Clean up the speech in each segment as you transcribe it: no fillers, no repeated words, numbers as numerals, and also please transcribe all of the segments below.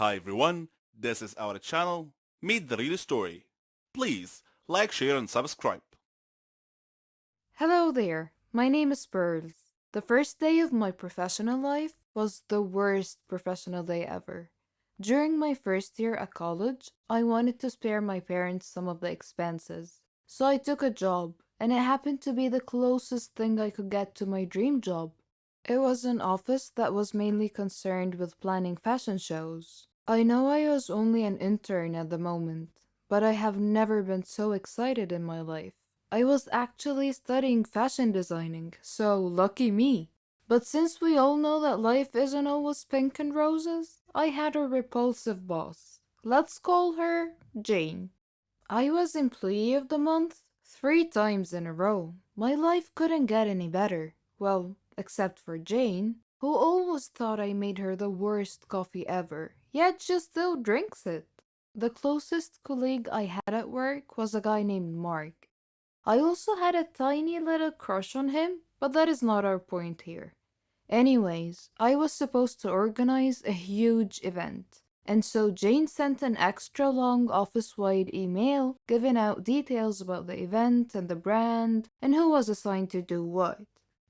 Hi everyone, this is our channel, Meet the Real Story. Please like, share and subscribe. Hello there, my name is Pearls. The first day of my professional life was the worst professional day ever. During my first year at college, I wanted to spare my parents some of the expenses. So I took a job, and it happened to be the closest thing I could get to my dream job. It was an office that was mainly concerned with planning fashion shows. I know I was only an intern at the moment, but I have never been so excited in my life. I was actually studying fashion designing, so lucky me. But since we all know that life isn't always pink and roses, I had a repulsive boss. Let's call her Jane. I was Employee of the Month 3 times in a row. My life couldn't get any better. Well, except for Jane, who always thought I made her the worst coffee ever, yet she still drinks it. The closest colleague I had at work was a guy named Mark. I also had a tiny little crush on him, but that is not our point here. Anyways, I was supposed to organize a huge event, and so Jane sent an extra long office wide email giving out details about the event and the brand and who was assigned to do what.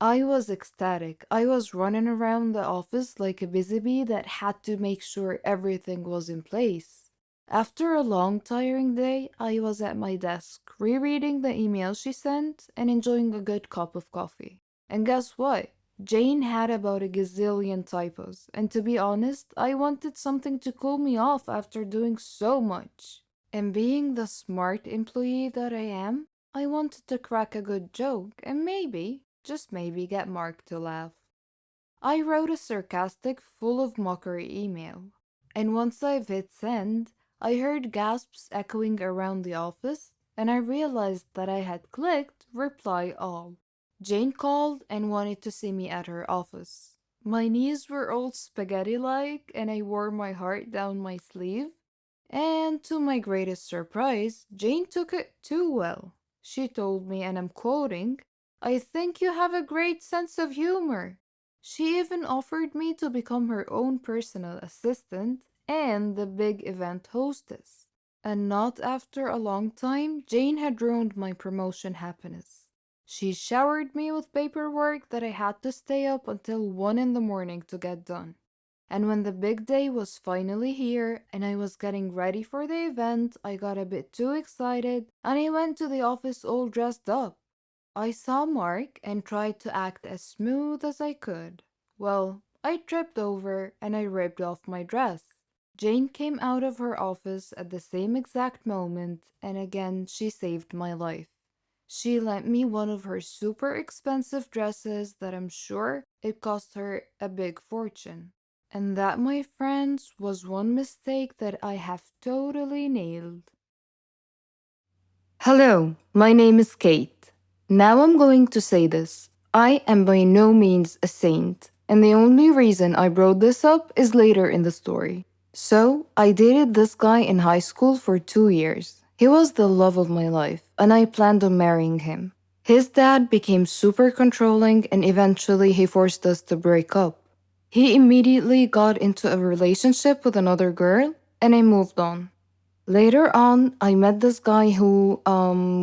I was ecstatic. I was running around the office like a busy bee that had to make sure everything was in place. After a long, tiring day, I was at my desk, rereading the email she sent and enjoying a good cup of coffee. And guess what? Jane had about a gazillion typos, and to be honest, I wanted something to cool me off after doing so much. And being the smart employee that I am, I wanted to crack a good joke and maybe, just maybe, get Mark to laugh. I wrote a sarcastic, full of mockery email, and once I've hit send, I heard gasps echoing around the office, and I realized that I had clicked reply all. Jane called and wanted to see me at her office. My knees were all spaghetti like, and I wore my heart down my sleeve. And to my greatest surprise, Jane took it too well. She told me, and I'm quoting, "I think you have a great sense of humor." She even offered me to become her own personal assistant and the big event hostess. And not after a long time, Jane had ruined my promotion happiness. She showered me with paperwork that I had to stay up until 1 in the morning to get done. And when the big day was finally here and I was getting ready for the event, I got a bit too excited and I went to the office all dressed up. I saw Mark and tried to act as smooth as I could. Well, I tripped over and I ripped off my dress. Jane came out of her office at the same exact moment, and again she saved my life. She lent me one of her super expensive dresses that I'm sure it cost her a big fortune. And that, my friends, was one mistake that I have totally nailed. Hello, my name is Kate. Now I'm going to say this. I am by no means a saint, and the only reason I brought this up is later in the story. So, I dated this guy in high school for 2 years. He was the love of my life, and I planned on marrying him. His dad became super controlling, and eventually he forced us to break up. He immediately got into a relationship with another girl, and I moved on. Later on, I met this guy who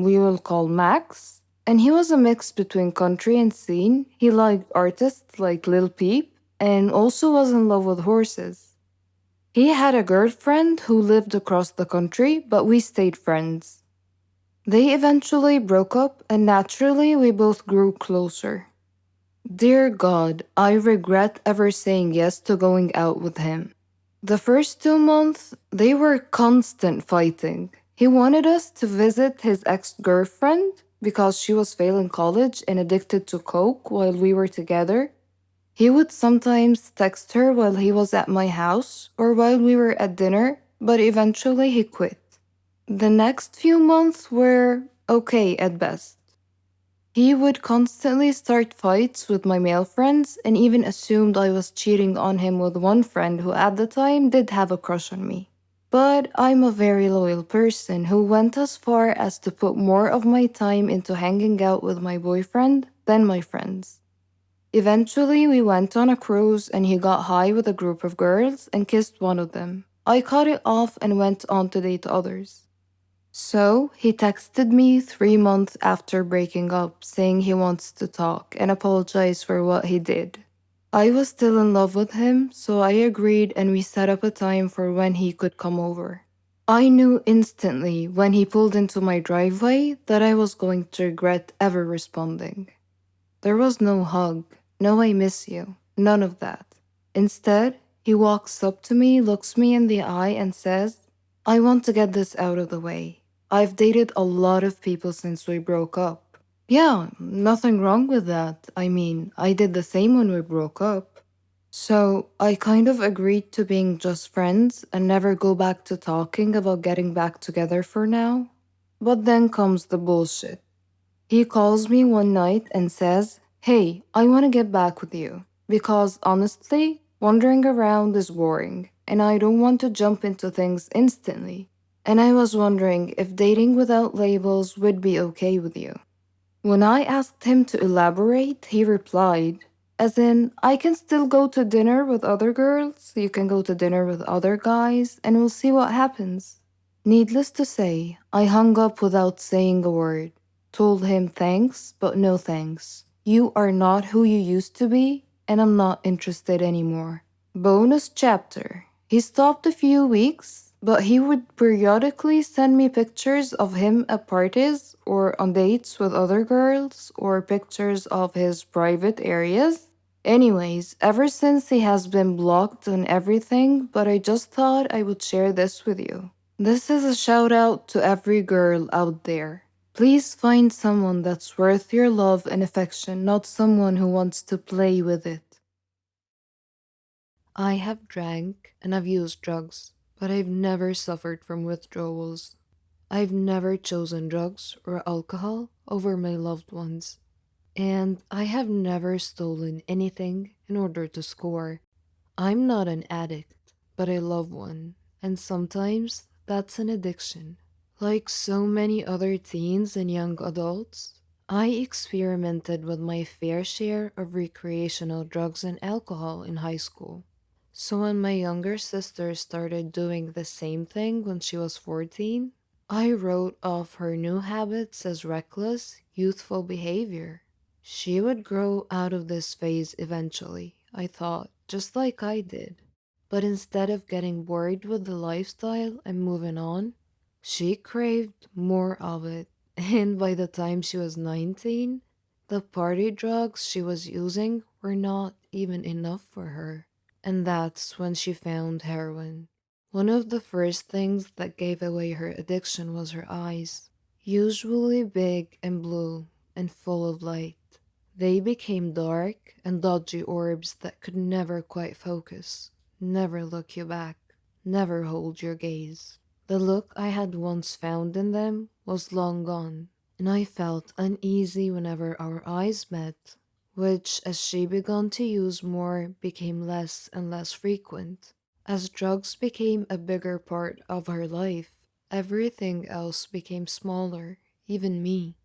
we will call Max, and he was a mix between country and scene. He liked artists like Lil Peep and also was in love with horses. He had a girlfriend who lived across the country, but we stayed friends. They eventually broke up, and naturally, we both grew closer. Dear God, I regret ever saying yes to going out with him. The first 2 months, they were constant fighting. He wanted us to visit his ex girlfriend because she was failing college and addicted to coke while we were together. He would sometimes text her while he was at my house or while we were at dinner, but eventually he quit. The next few months were okay at best. He would constantly start fights with my male friends and even assumed I was cheating on him with one friend who at the time did have a crush on me. But I'm a very loyal person who went as far as to put more of my time into hanging out with my boyfriend than my friends. Eventually, we went on a cruise and he got high with a group of girls and kissed one of them. I cut it off and went on to date others. So he texted me 3 months after breaking up, saying he wants to talk and apologize for what he did. I was still in love with him, so I agreed and we set up a time for when he could come over. I knew instantly when he pulled into my driveway that I was going to regret ever responding. There was no hug, no I miss you, none of that. Instead, he walks up to me, looks me in the eye, and says, I want to get this out of the way. I've dated a lot of people since we broke up. Yeah, nothing wrong with that. I mean, I did the same when we broke up. So I kind of agreed to being just friends and never go back to talking about getting back together for now. But then comes the bullshit. He calls me one night and says, Hey, I want to get back with you. Because honestly, wandering around is boring, and I don't want to jump into things instantly. And I was wondering if dating without labels would be okay with you. When I asked him to elaborate, he replied, as in, I can still go to dinner with other girls, you can go to dinner with other guys, and we'll see what happens. Needless to say, I hung up without saying a word. Told him thanks, but no thanks. You are not who you used to be, and I'm not interested anymore. Bonus chapter. He stopped a few weeks, but he would periodically send me pictures of him at parties or on dates with other girls or pictures of his private areas. Anyways, ever since he has been blocked on everything, but I just thought I would share this with you. This is a shout out to every girl out there. Please find someone that's worth your love and affection, not someone who wants to play with it. I have drank and I've used drugs, but I've never suffered from withdrawals. I've never chosen drugs or alcohol over my loved ones. And I have never stolen anything in order to score. I'm not an addict, but I love one. And sometimes that's an addiction. Like so many other teens and young adults, I experimented with my fair share of recreational drugs and alcohol in high school. So when my younger sister started doing the same thing when she was 14, I wrote off her new habits as reckless, youthful behavior. She would grow out of this phase eventually, I thought, just like I did. But instead of getting bored with the lifestyle and moving on, she craved more of it. And by the time she was 19, the party drugs she was using were not even enough for her. And that's when she found heroin. One of the first things that gave away her addiction was her eyes, usually big and blue and full of light. They became dark and dodgy orbs that could never quite focus, never look you back, never hold your gaze. The look I had once found in them was long gone, and I felt uneasy whenever our eyes met, which, as she began to use more, became less and less frequent. As drugs became a bigger part of her life, everything else became smaller, even me.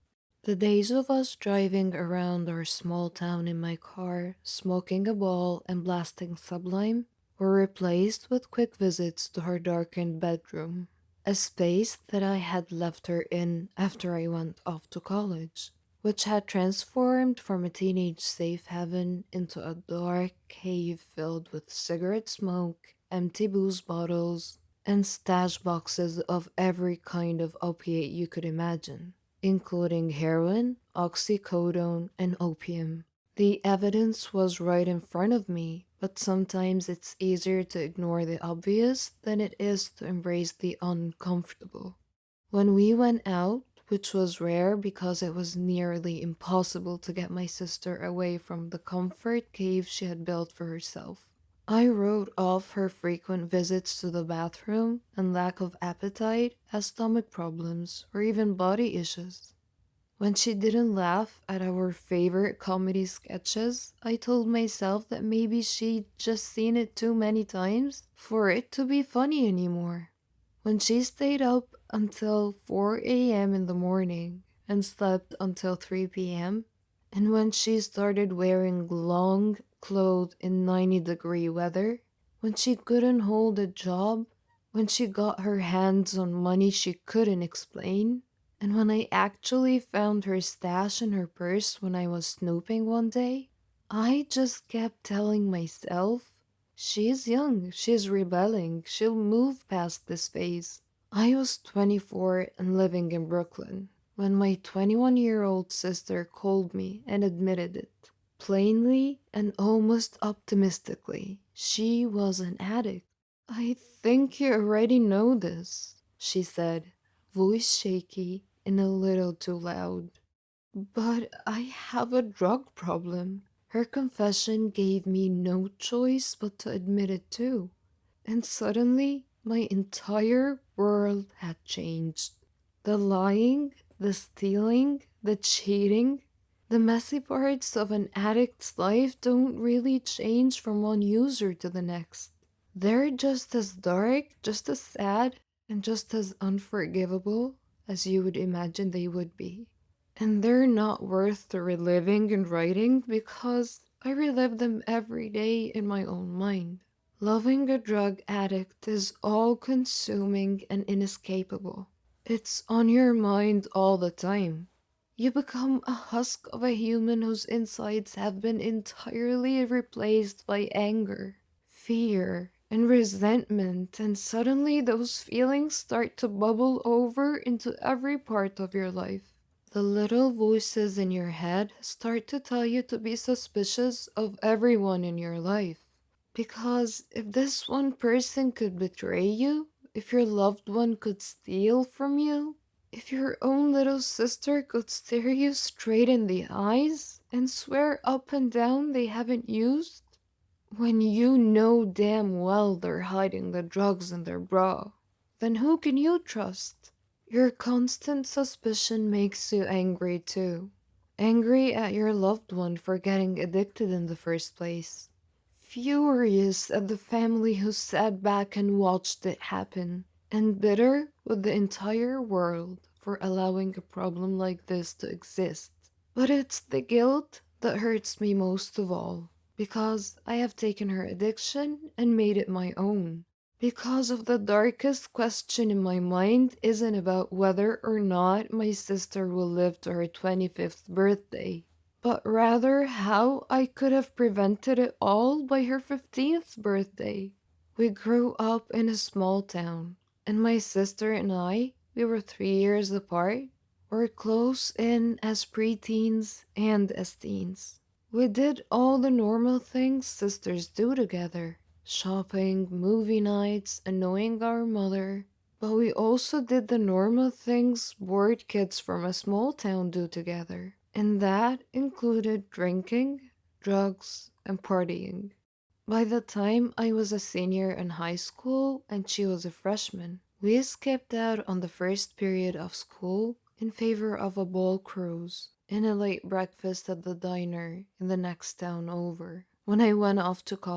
The days of us driving around our small town in my car, smoking a ball and blasting Sublime, were replaced with quick visits to her darkened bedroom, a space that I had left her in after I went off to college, which had transformed from a teenage safe haven into a dark cave filled with cigarette smoke, empty booze bottles, and stash boxes of every kind of opiate you could imagine, including heroin, oxycodone, and opium. The evidence was right in front of me, but sometimes it's easier to ignore the obvious than it is to embrace the uncomfortable. When we went out, which was rare because it was nearly impossible to get my sister away from the comfort cave she had built for herself, I wrote off her frequent visits to the bathroom and lack of appetite as stomach problems or even body issues. When she didn't laugh at our favorite comedy sketches, I told myself that maybe she'd just seen it too many times for it to be funny anymore. When she stayed up until 4 a.m. in the morning and slept until 3 p.m., and when she started wearing long clothes in 90-degree weather, when she couldn't hold a job, when she got her hands on money she couldn't explain, and when I actually found her stash in her purse when I was snooping one day, I just kept telling myself, she's young, she's rebelling, she'll move past this phase. I was 24 and living in Brooklyn when my 21-year-old sister called me and admitted it. Plainly and almost optimistically, she was an addict. I think you already know this, she said, voice shaky and a little too loud. But I have a drug problem. Her confession gave me no choice but to admit it too. And suddenly, my entire world had changed. The lying, the stealing, the cheating, the messy parts of an addict's life don't really change from one user to the next. They're just as dark, just as sad, and just as unforgivable as you would imagine they would be. And they're not worth the reliving and writing because I relive them every day in my own mind. Loving a drug addict is all consuming and inescapable. It's on your mind all the time. You become a husk of a human whose insides have been entirely replaced by anger, fear, and resentment, and suddenly those feelings start to bubble over into every part of your life. The little voices in your head start to tell you to be suspicious of everyone in your life. Because if this one person could betray you, if your loved one could steal from you, if your own little sister could stare you straight in the eyes and swear up and down they haven't used, when you know damn well they're hiding the drugs in their bra, then who can you trust? Your constant suspicion makes you angry too. Angry at your loved one for getting addicted in the first place. Furious at the family who sat back and watched it happen. And bitter with the entire world for allowing a problem like this to exist. But it's the guilt that hurts me most of all, because I have taken her addiction and made it my own. Because of the darkest question in my mind isn't about whether or not my sister will live to her 25th birthday, but rather how I could have prevented it all by her 15th birthday. We grew up in a small town, and my sister and I, we were 3 years apart, were close in as preteens and as teens. We did all the normal things sisters do together: shopping, movie nights, annoying our mother. But we also did the normal things bored kids from a small town do together. And that included drinking, drugs, and partying. By the time I was a senior in high school and she was a freshman, we skipped out on the first period of school in favor of a ball cruise and a late breakfast at the diner in the next town over. When I went off to college,